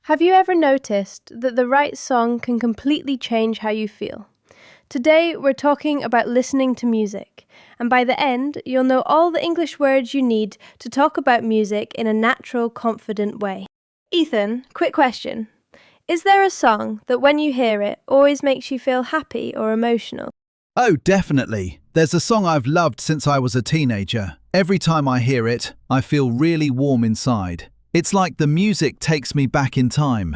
Have you ever noticed that the right song can completely change how you feel? Today, we're talking about listening to music, and by the end, you'll know all the English words you need to talk about music in a natural, confident way. Ethan, quick question. Is there a song that when you hear it always makes you feel happy or emotional? Oh, definitely. There's a song I've loved since I was a teenager. Every time I hear it, I feel really warm inside. It's like the music takes me back in time.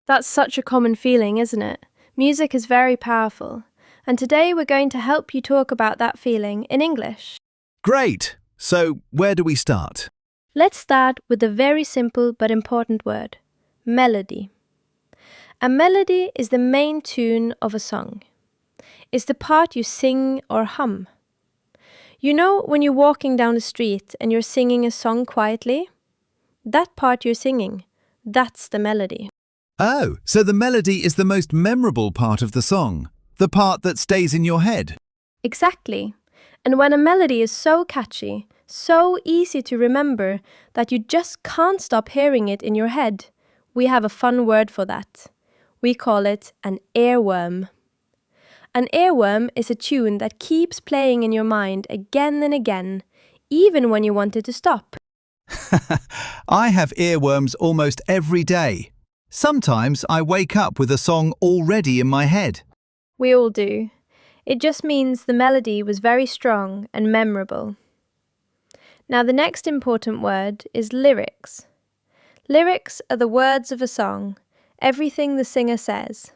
That's such a common feeling, isn't it? Music is very powerful. And today we're going to help you talk about that feeling in English. Great! So, where do we start? Let's start with a very simple but important word, melody. A melody is the main tune of a song. It's the part you sing or hum. You know when you're walking down the street and you're singing a song quietly? That part you're singing, that's the melody. Oh, so the melody is the most memorable part of the song, the part that stays in your head. Exactly. And when a melody is so catchy, so easy to remember that you just can't stop hearing it in your head, we have a fun word for that. We call it an earworm. An earworm is a tune that keeps playing in your mind again and again, even when you want it to stop. I have earworms almost every day. Sometimes I wake up with a song already in my head. We all do. It just means the melody was very strong and memorable. Now the next important word is lyrics. Lyrics are the words of a song, everything the singer says.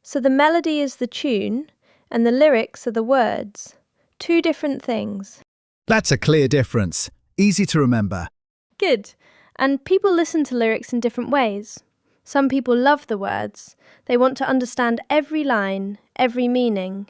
So the melody is the tune and the lyrics are the words. Two different things. That's a clear difference. Easy to remember. Good. And people listen to lyrics in different ways. Some people love the words. They want to understand every line, every meaning.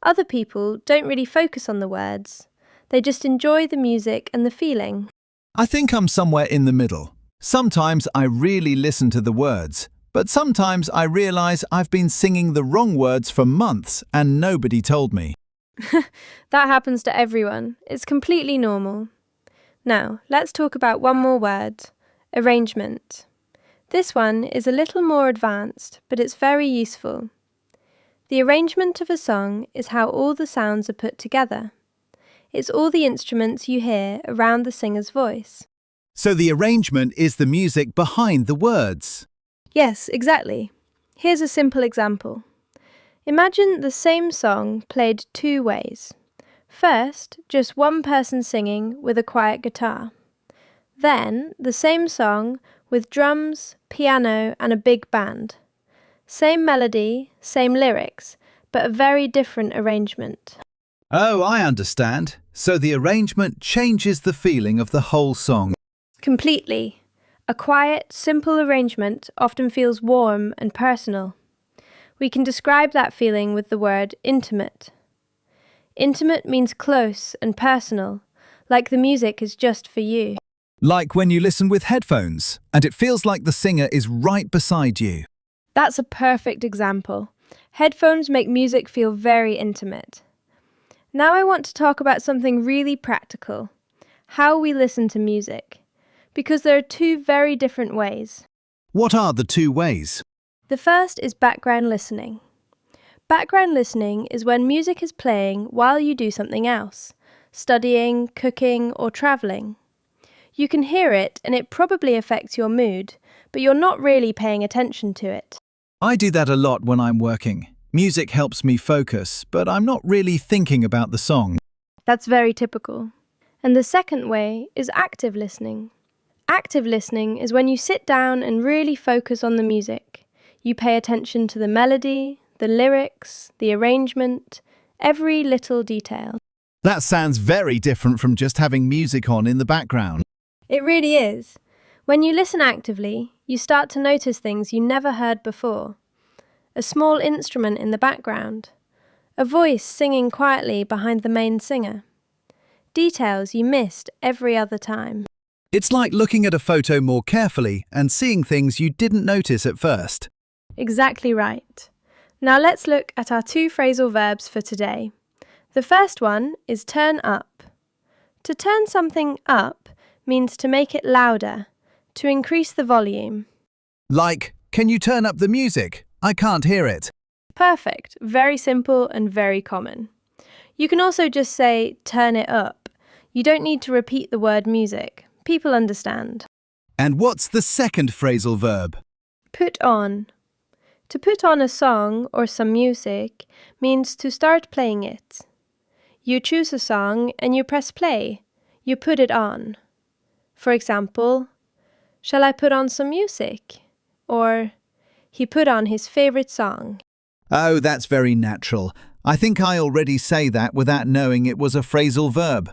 Other people don't really focus on the words. They just enjoy the music and the feeling. I think I'm somewhere in the middle. Sometimes I really listen to the words, but sometimes I realize I've been singing the wrong words for months and nobody told me. That happens to everyone. It's completely normal. Now, let's talk about one more word, arrangement. This one is a little more advanced, but it's very useful. The arrangement of a song is how all the sounds are put together. It's all the instruments you hear around the singer's voice. So the arrangement is the music behind the words. Yes, exactly. Here's a simple example. Imagine the same song played two ways. First, just one person singing with a quiet guitar. Then, the same song with drums, piano, and a big band. Same melody, same lyrics, but a very different arrangement. Oh, I understand. So the arrangement changes the feeling of the whole song. Completely. A quiet, simple arrangement often feels warm and personal. We can describe that feeling with the word intimate. Intimate means close and personal, like the music is just for you. Like when you listen with headphones, and it feels like the singer is right beside you. That's a perfect example. Headphones make music feel very intimate. Now I want to talk about something really practical, how we listen to music, because there are two very different ways. What are the two ways? The first is background listening. Background listening is when music is playing while you do something else, studying, cooking, or traveling. You can hear it and it probably affects your mood, but you're not really paying attention to it. I do that a lot when I'm working. Music helps me focus, but I'm not really thinking about the song. That's very typical. And the second way is active listening. Active listening is when you sit down and really focus on the music. You pay attention to the melody, the lyrics, the arrangement, every little detail. That sounds very different from just having music on in the background. It really is. When you listen actively, you start to notice things you never heard before. A small instrument in the background. A voice singing quietly behind the main singer. Details you missed every other time. It's like looking at a photo more carefully and seeing things you didn't notice at first. Exactly right. Now let's look at our two phrasal verbs for today. The first one is turn up. To turn something up means to make it louder, to increase the volume. Like, can you turn up the music? I can't hear it. Perfect. Very simple and very common. You can also just say, turn it up. You don't need to repeat the word music. People understand. And what's the second phrasal verb? Put on. To put on a song or some music means to start playing it. You choose a song and you press play. You put it on. For example, shall I put on some music? Or, he put on his favorite song. Oh, that's very natural. I think I already say that without knowing it was a phrasal verb.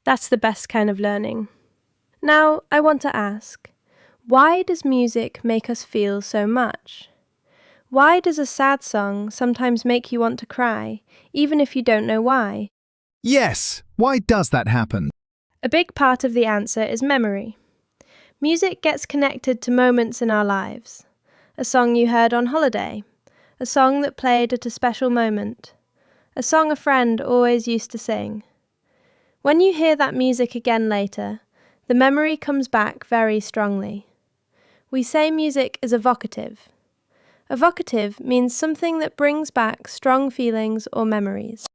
That's the best kind of learning. Now, I want to ask, why does music make us feel so much? Why does a sad song sometimes make you want to cry, even if you don't know why? Yes, why does that happen? A big part of the answer is memory. Music gets connected to moments in our lives. A song you heard on holiday, a song that played at a special moment, a song a friend always used to sing. When you hear that music again later, the memory comes back very strongly. We say music is evocative. Evocative means something that brings back strong feelings or memories.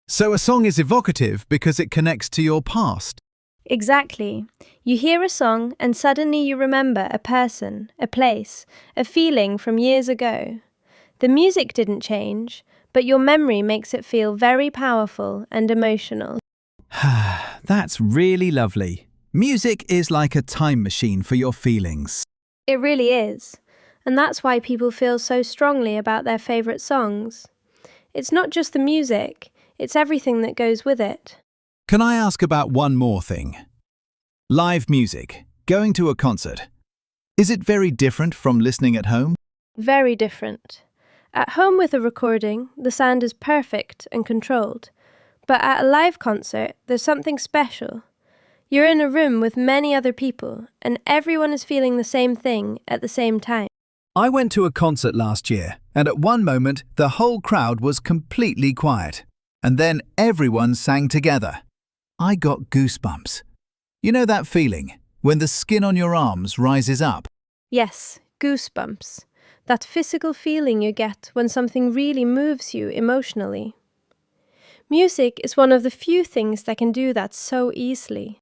So a song is evocative because it connects to your past. Exactly. You hear a song and suddenly you remember a person, a place, a feeling from years ago. The music didn't change, but your memory makes it feel very powerful and emotional. That's really lovely. Music is like a time machine for your feelings. It really is. And that's why people feel so strongly about their favourite songs. It's not just the music, it's everything that goes with it. Can I ask about one more thing? Live music, going to a concert. Is it very different from listening at home? Very different. At home with a recording, the sound is perfect and controlled. But at a live concert, there's something special. You're in a room with many other people, and everyone is feeling the same thing at the same time. I went to a concert last year, and at one moment, the whole crowd was completely quiet. And then everyone sang together. I got goosebumps. You know that feeling, when the skin on your arms rises up? Yes, goosebumps. That physical feeling you get when something really moves you emotionally. Music is one of the few things that can do that so easily.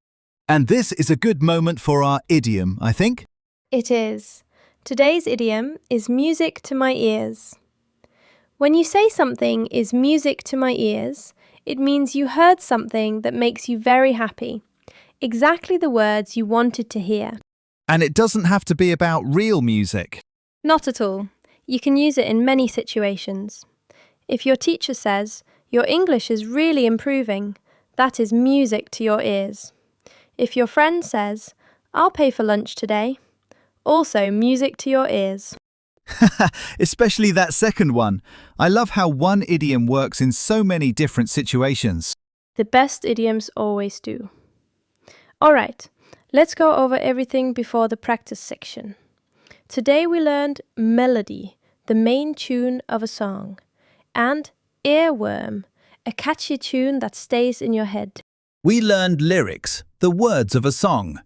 And this is a good moment for our idiom, I think. It is. Today's idiom is music to my ears. When you say something is music to my ears, it means you heard something that makes you very happy. Exactly the words you wanted to hear. And it doesn't have to be about real music. Not at all. You can use it in many situations. If your teacher says, your English is really improving, that is music to your ears. If your friend says, I'll pay for lunch today, also music to your ears. Especially that second one. I love how one idiom works in so many different situations. The best idioms always do. Alright, let's go over everything before the practice section. Today we learned melody, the main tune of a song, and earworm, a catchy tune that stays in your head. We learned lyrics, the words of a song,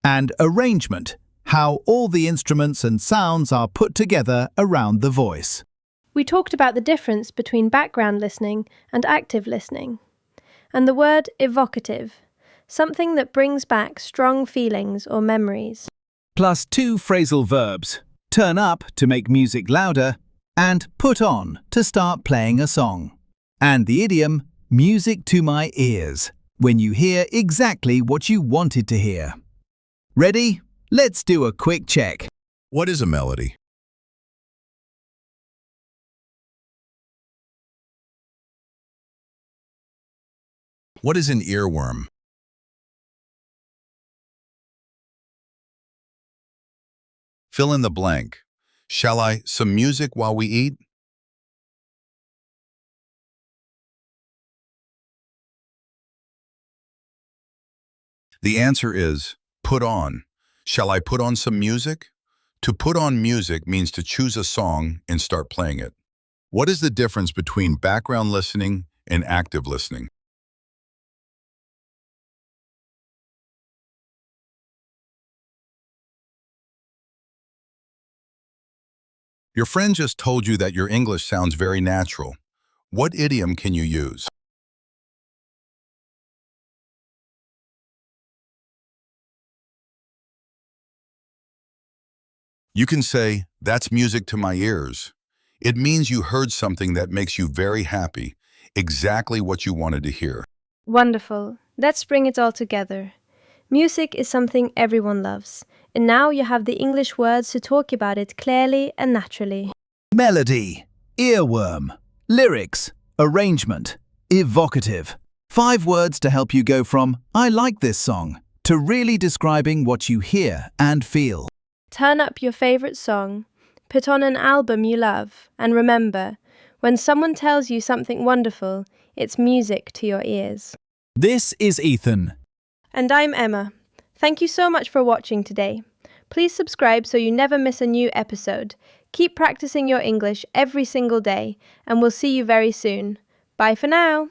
and arrangement, how all the instruments and sounds are put together around the voice. We talked about the difference between background listening and active listening, and the word evocative, something that brings back strong feelings or memories. Plus 2 phrasal verbs, turn up to make music louder, and put on to start playing a song. And the idiom, music to my ears, when you hear exactly what you wanted to hear. Ready? Let's do a quick check. What is a melody? What is an earworm? Fill in the blank. Shall I some music while we eat? The answer is put on. Shall I put on some music? To put on music means to choose a song and start playing it. What is the difference between background listening and active listening? Your friend just told you that your English sounds very natural. What idiom can you use? You can say, "That's music to my ears." It means you heard something that makes you very happy, exactly what you wanted to hear. Wonderful. Let's bring it all together. Music is something everyone loves, and now you have the English words to talk about it clearly and naturally. Melody, earworm, lyrics, arrangement, evocative. 5 words to help you go from "I like this song" to really describing what you hear and feel. Turn up your favorite song, put on an album you love, and remember, when someone tells you something wonderful, it's music to your ears. This is Ethan. And I'm Emma. Thank you so much for watching today. Please subscribe so you never miss a new episode. Keep practicing your English every single day, and we'll see you very soon. Bye for now.